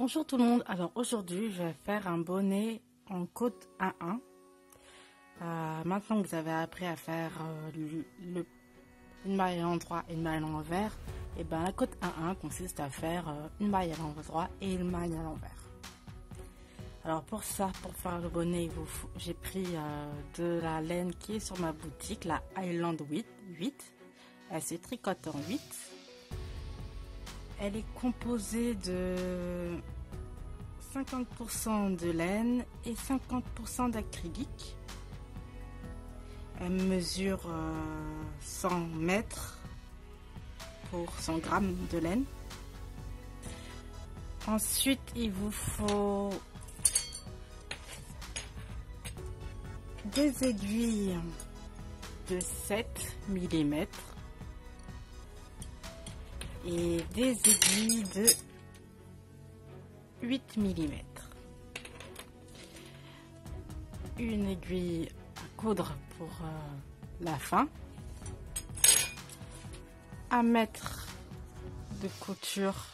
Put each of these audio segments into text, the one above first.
Bonjour tout le monde, alors aujourd'hui je vais faire un bonnet en côte 1-1. Maintenant que vous avez appris à faire une maille à l'endroit et une maille à l'envers, et ben la côte 1-1 consiste à faire une maille à l'endroit et une maille à l'envers. Alors pour ça, pour faire le bonnet, j'ai pris de la laine qui est sur ma boutique, la Highland 8. Elle se tricote en 8. Elle est composée de 50% de laine et 50% d'acrylique. Elle mesure 100 mètres pour 100 grammes de laine. Ensuite, il vous faut des aiguilles de 7 mm et des aiguilles de 8 mm. Une aiguille à coudre pour la fin. Un mètre de couture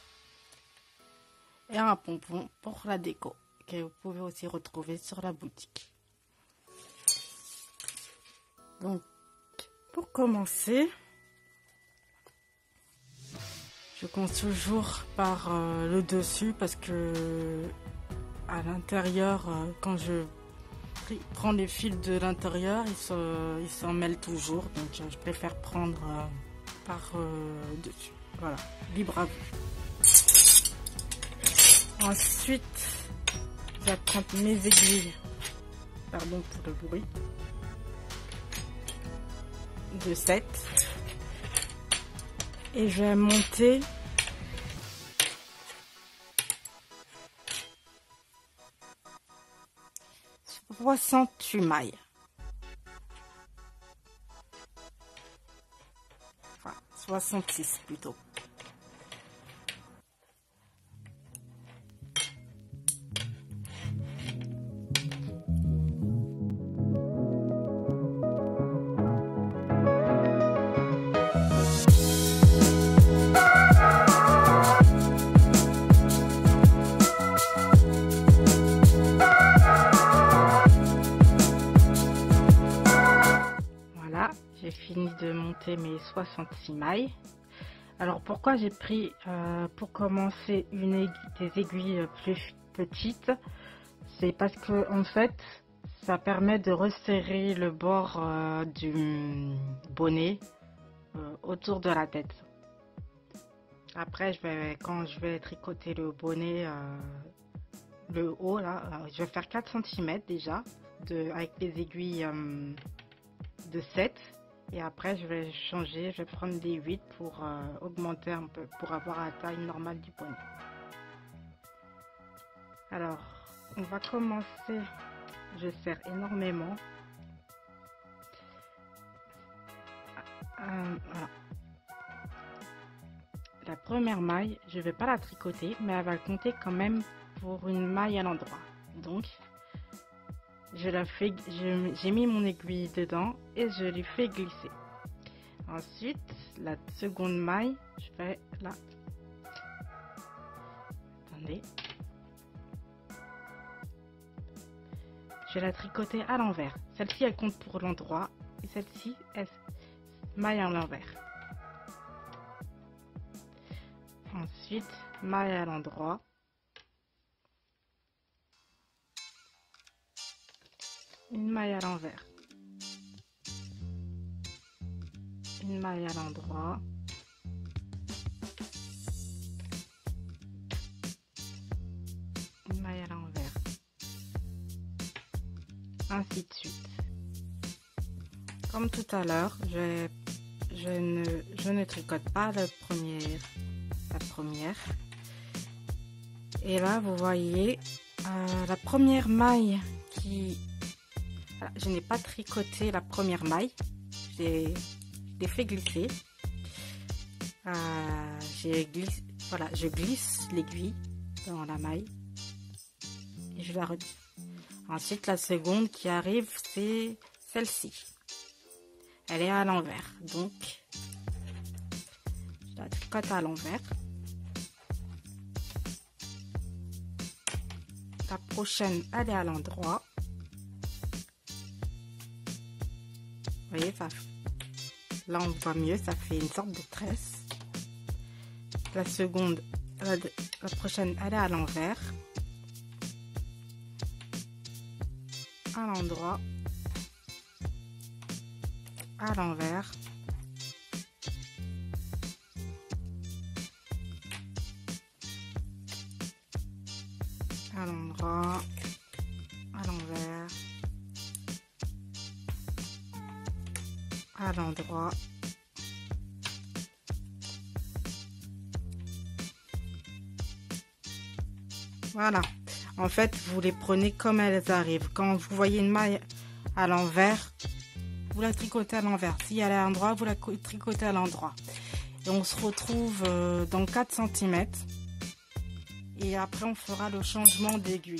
et un pompon pour la déco que vous pouvez aussi retrouver sur la boutique. Donc, pour commencer, je commence toujours par le dessus parce que à l'intérieur, quand je prends les fils de l'intérieur, ils s'en mêlent toujours. Donc je préfère prendre par dessus. Voilà, libre à vous. Ensuite, je vais prendre mes aiguilles, pardon pour le bruit, de 7. Et je vais monter 68 mailles. Enfin, 66 plutôt. J'ai fini de monter mes 66 mailles. Alors pourquoi j'ai pris pour commencer des aiguilles plus petites, c'est parce que en fait ça permet de resserrer le bord du bonnet autour de la tête. Après quand je vais tricoter le bonnet, le haut là, je vais faire 4 cm déjà avec les aiguilles de 7. Et après je vais changer, je vais prendre des 8 pour augmenter un peu, pour avoir la taille normale du bonnet. Alors on va commencer, je serre énormément. Voilà. La première maille, je ne vais pas la tricoter, mais elle va compter quand même pour une maille à l'endroit. Donc j'ai mis mon aiguille dedans et je l'ai fait glisser. Ensuite, la seconde maille, je vais là. Attendez. Je vais la tricoter à l'envers. Celle-ci, elle compte pour l'endroit et celle-ci, elle maille à l'envers. Ensuite, maille à l'endroit. Une maille à l'envers, une maille à l'endroit, une maille à l'envers, ainsi de suite. Comme tout à l'heure, je ne tricote pas la première. Et là, vous voyez la première maille je n'ai pas tricoté la première maille, je l'ai fait glisser. Voilà, je glisse l'aiguille dans la maille et je la retire. Ensuite, la seconde qui arrive, c'est celle-ci. Elle est à l'envers, donc je la tricote à l'envers. la prochaine elle est à l'endroit. Vous voyez, ça, là on voit mieux, ça fait une sorte de tresse. La seconde, la prochaine elle est à l'envers, à l'endroit, à l'envers, à l'endroit, à l'envers, à l'endroit, voilà. En fait, vous les prenez comme elles arrivent. Quand vous voyez une maille à l'envers, vous la tricotez à l'envers. Si elle est à l'endroit, vous la tricotez à l'endroit. Et on se retrouve dans 4 cm. Et après, on fera le changement d'aiguille.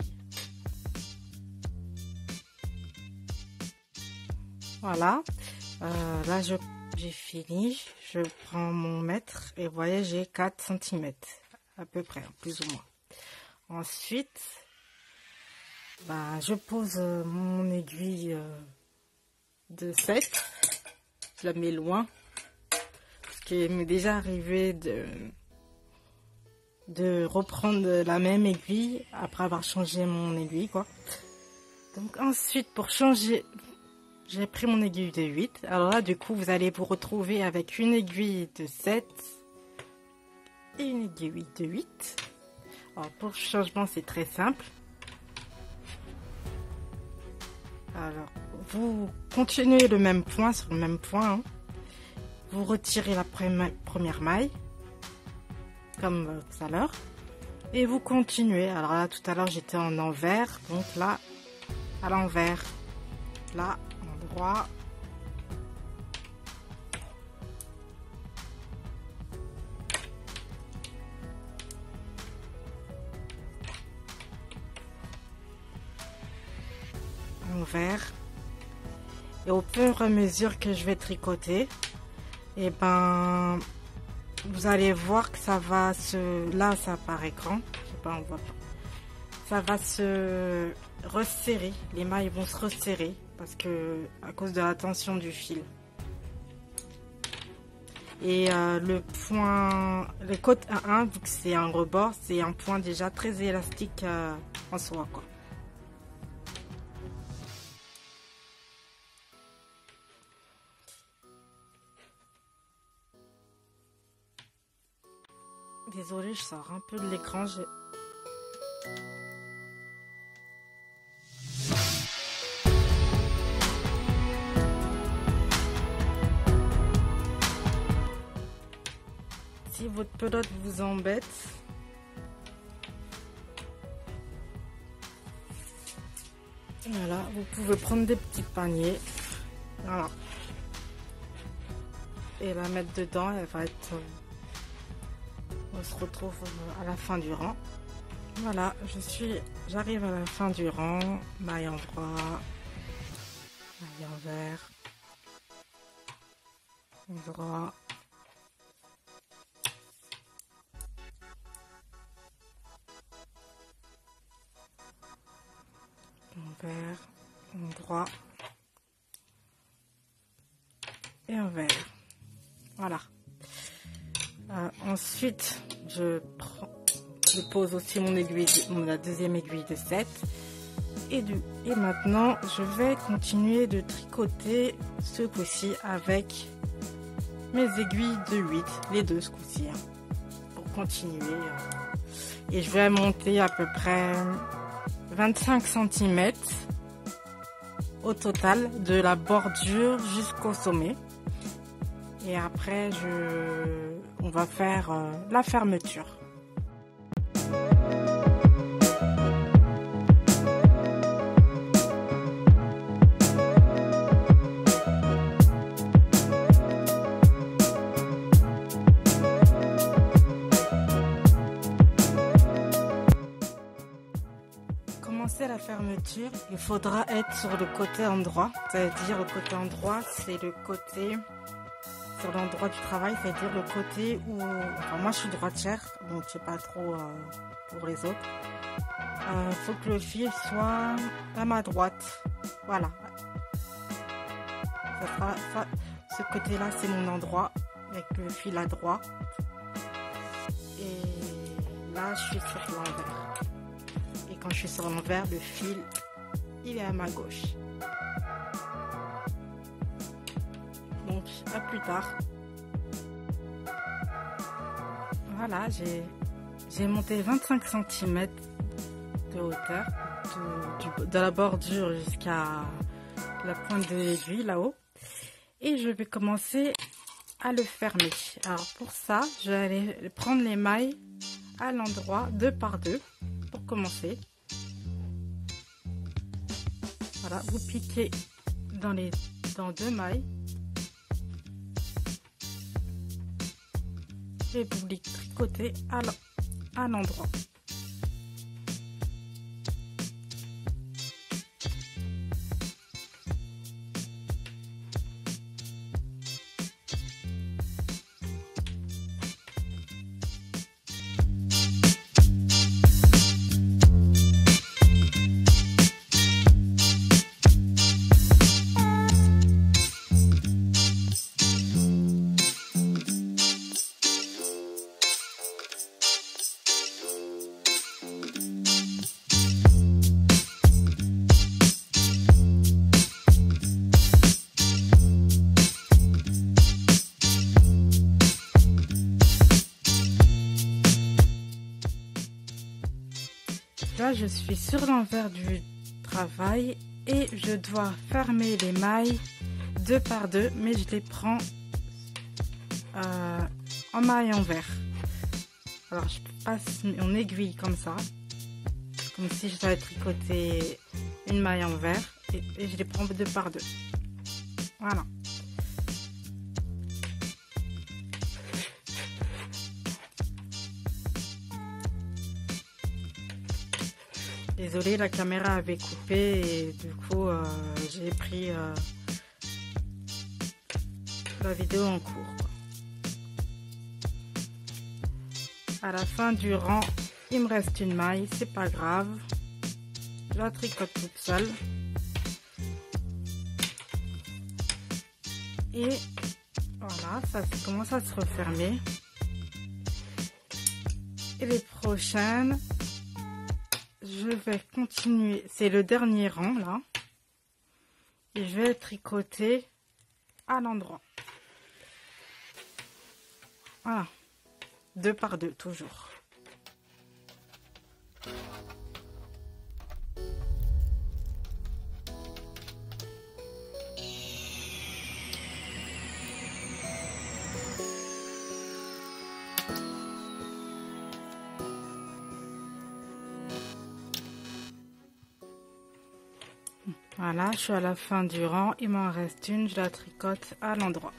Voilà. Là, j'ai fini. Je prends mon mètre et vous voyez, j'ai 4 cm à peu près, plus ou moins. Ensuite, je pose mon aiguille de 7. Je la mets loin. Parce qu'il m'est déjà arrivé de reprendre la même aiguille après avoir changé mon aiguille, quoi. Donc ensuite, pour changer, j'ai pris mon aiguille de 8. Alors là, du coup, vous allez vous retrouver avec une aiguille de 7 et une aiguille de 8. Alors pour le changement, c'est très simple. Alors, vous continuez le même point sur le même point. Hein. Vous retirez la première maille, comme tout à l'heure. Et vous continuez. Alors là, tout à l'heure, j'étais en envers. Donc là, à l'envers. Là, endroit. Envers. Et au fur et à mesure que je vais tricoter, et vous allez voir que ça va se... Là, ça par écran. Je sais pas, on voit pas. Ça va se resserrer. Les mailles vont se resserrer parce que à cause de la tension du fil. Et le point, le côté 1, vu que c'est un rebord, c'est un point déjà très élastique en soi, quoi. Désolée, je sors un peu de l'écran. Si votre pelote vous embête, voilà, vous pouvez prendre des petits paniers, voilà, et la mettre dedans. Elle va être... On se retrouve à la fin du rang. Voilà, j'arrive à la fin du rang. Maille endroit, maille envers, endroit, envers, endroit et envers. Voilà. Ensuite, je pose aussi mon aiguille, la deuxième aiguille de 7. Et maintenant, je vais continuer de tricoter ce coup-ci avec mes aiguilles de 8, les deux ce coup-ci, hein, pour continuer. Et je vais monter à peu près 25 cm au total de la bordure jusqu'au sommet. Et après, on va faire la fermeture. Commencer la fermeture, il faudra être sur le côté endroit. C'est-à-dire le côté endroit, c'est le côté... Sur l'endroit du travail, c'est-à-dire le côté où... Enfin, moi, je suis droitière, donc je sais pas trop pour les autres. faut que le fil soit à ma droite. Voilà. Ça sera, ça, ce côté-là, c'est mon endroit avec le fil à droite. Et là, je suis sur l'envers. Et quand je suis sur l'envers, le fil, il est à ma gauche. Donc, à plus tard. Voilà, j'ai monté 25 cm de hauteur de la bordure jusqu'à la pointe de l'aiguille là-haut. Et je vais commencer à le fermer. Alors pour ça, je vais aller prendre les mailles à l'endroit 2 par 2 pour commencer. Voilà, vous piquez dans 2 mailles. Et vous les tricotez à l'endroit. Là, je suis sur l'envers du travail et je dois fermer les mailles 2 par 2, mais je les prends en maille envers. Alors, je passe mon aiguille comme ça, comme si je devais tricoter une maille envers et je les prends 2 par 2. Voilà. Désolée, la caméra avait coupé et du coup j'ai pris la vidéo en cours. À la fin du rang, il me reste une maille, c'est pas grave. Je la tricote toute seule. Et voilà, ça commence à se refermer. Et les prochaines, je vais continuer, c'est le dernier rang là, et je vais tricoter à l'endroit. Voilà, 2 par 2 toujours. Voilà, je suis à la fin du rang, il m'en reste une, je la tricote à l'endroit.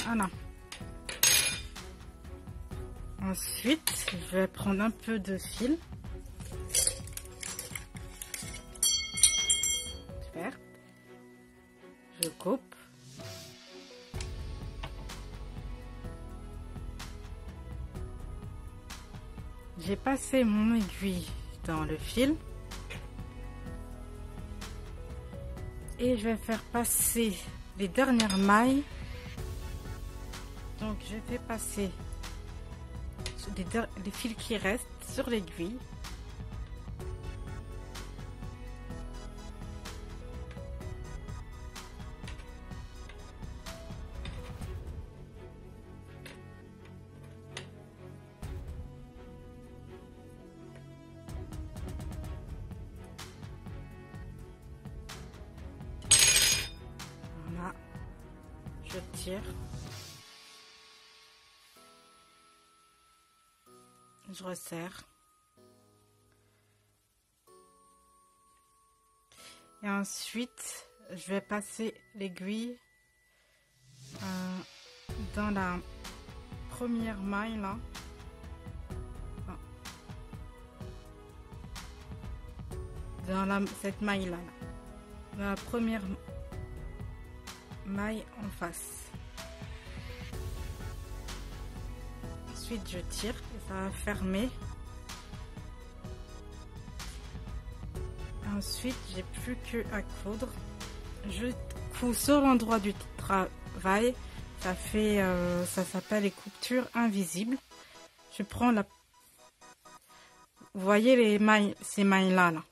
Voilà. Ensuite, je vais prendre un peu de fil. Super. Je coupe. J'ai passé mon aiguille dans le fil. Et je vais faire passer les dernières mailles. Donc je fais passer les fils qui restent sur l'aiguille. Voilà, je tire. Je resserre. Et ensuite, je vais passer l'aiguille dans la première maille là. Dans cette maille là. Dans la première maille en face. Ensuite, je tire et ça va fermer Ensuite, j'ai plus que à coudre. Je couds sur l'endroit du travail. Ça s'appelle les coutures invisibles. Je prends la... Vous voyez les mailles, ces mailles-là, là.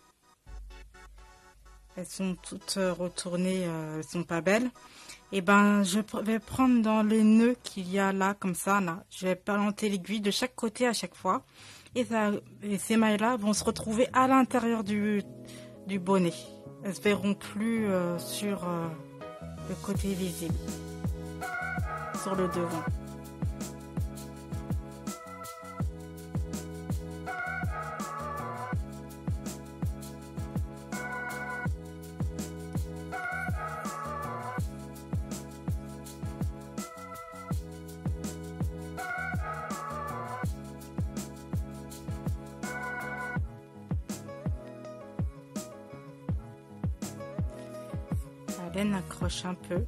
Elles sont toutes retournées, elles sont pas belles. Et ben, je vais prendre dans les nœuds qu'il y a là, comme ça, là. Je vais planter l'aiguille de chaque côté à chaque fois. Et ces mailles-là vont se retrouver à l'intérieur du bonnet. Elles se verront plus sur le côté visible, sur le devant. La laine accroche un peu.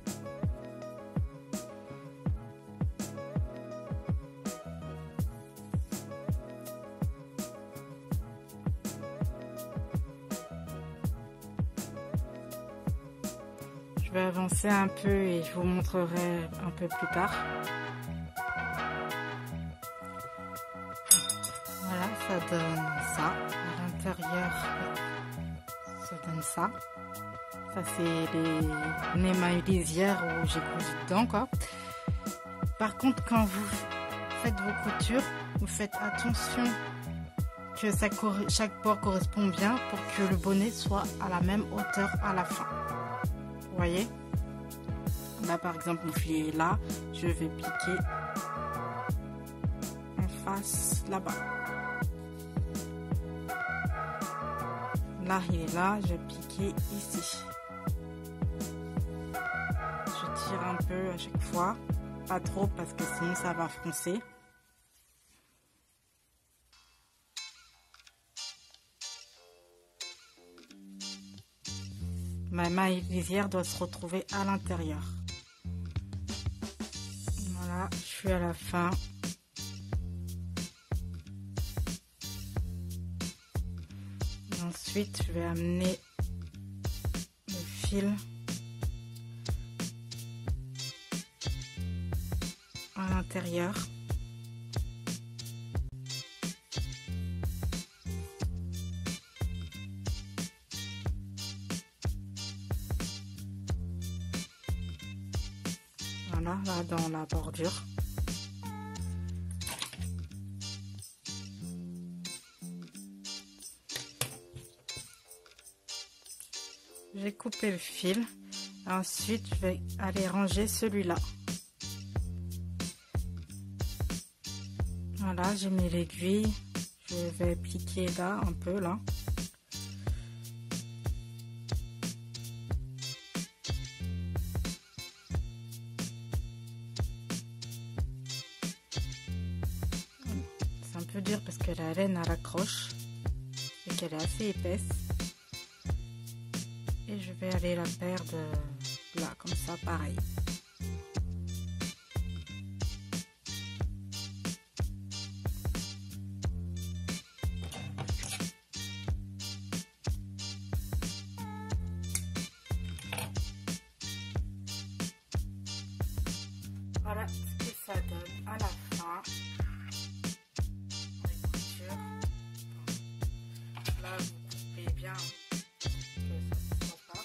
Je vais avancer un peu et je vous montrerai un peu plus tard. Voilà, ça donne ça. À l'intérieur, ça donne ça. Ça, c'est les mailles lisières où j'ai cousu dedans, quoi. Par contre, quand vous faites vos coutures, vous faites attention que chaque bord correspond bien pour que le bonnet soit à la même hauteur à la fin. Vous voyez? Là, par exemple, mon filet est là. Je vais piquer en face, là-bas. Là, il est là. Je vais piquer ici. Je tire un peu à chaque fois. Pas trop parce que sinon ça va froncer. Ma maille lisière doit se retrouver à l'intérieur. Voilà, je suis à la fin. Et ensuite, je vais amener le fil à l'intérieur. Voilà, là dans la bordure. J'ai coupé le fil. Ensuite, je vais aller ranger celui-là. Voilà, j'ai mis l'aiguille. Je vais piquer là, un peu là. C'est un peu dur parce que la laine elle accroche et qu'elle est assez épaisse. Et je vais aller la perdre là, comme ça, pareil. Voilà ce que ça donne à la fin. Les coutures. Là, vous coupez bien que ça ne se voit pas.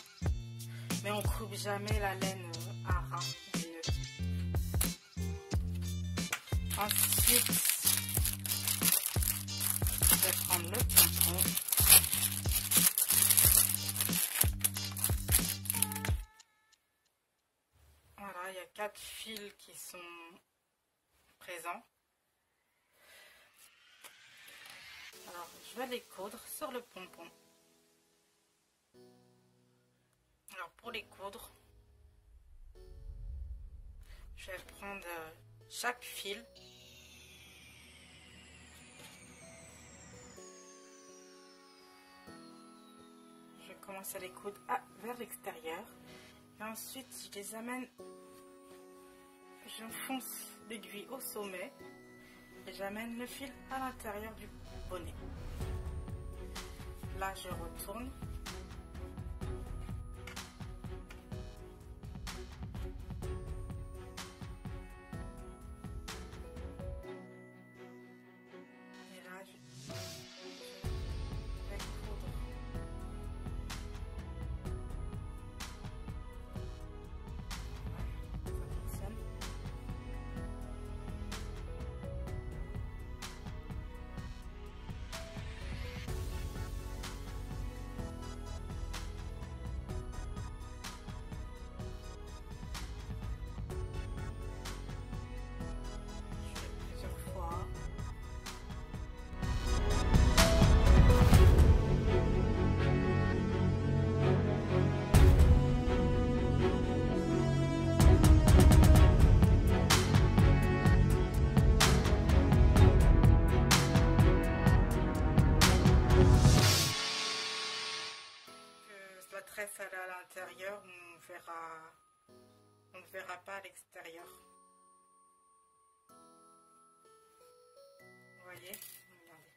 Mais on coupe jamais la laine à ras du nœud. Ensuite, je vais prendre le pompon. Voilà, il y a 4 fils qui sont présents. Alors, je vais les coudre sur le pompon. Alors, pour les coudre, je vais prendre chaque fil. Je commence à les coudre vers l'extérieur. Et ensuite, je les amène, j'enfonce l'aiguille au sommet et j'amène le fil à l'intérieur du bonnet. Là, je retourne on ne verra pas à l'extérieur. Vous voyez, regardez.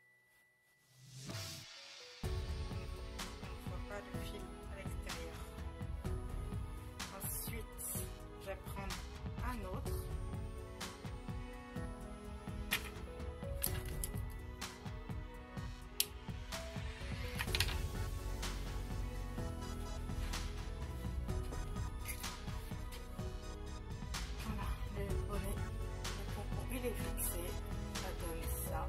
On ne voit pas le fil à l'extérieur. Ensuite, je vais prendre un autre. Voilà, le bonnet, le pompon, il est fixé. Ça donne ça.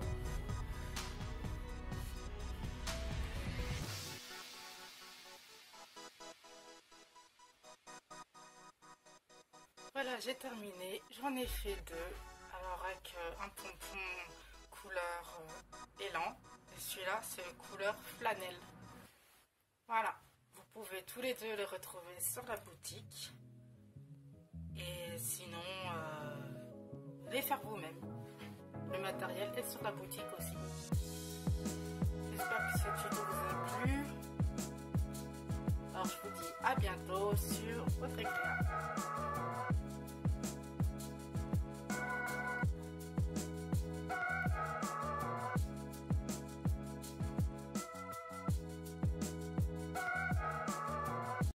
Voilà, j'ai terminé. J'en ai fait deux. Alors avec un pompon couleur élan. Et celui-là, c'est couleur flanelle. Voilà. Vous pouvez tous les deux les retrouver sur la boutique. Et sinon, les faire vous-même. Le matériel est sur la boutique aussi. J'espère que ce tuto vous a plu. Alors je vous dis à bientôt sur votre éclair.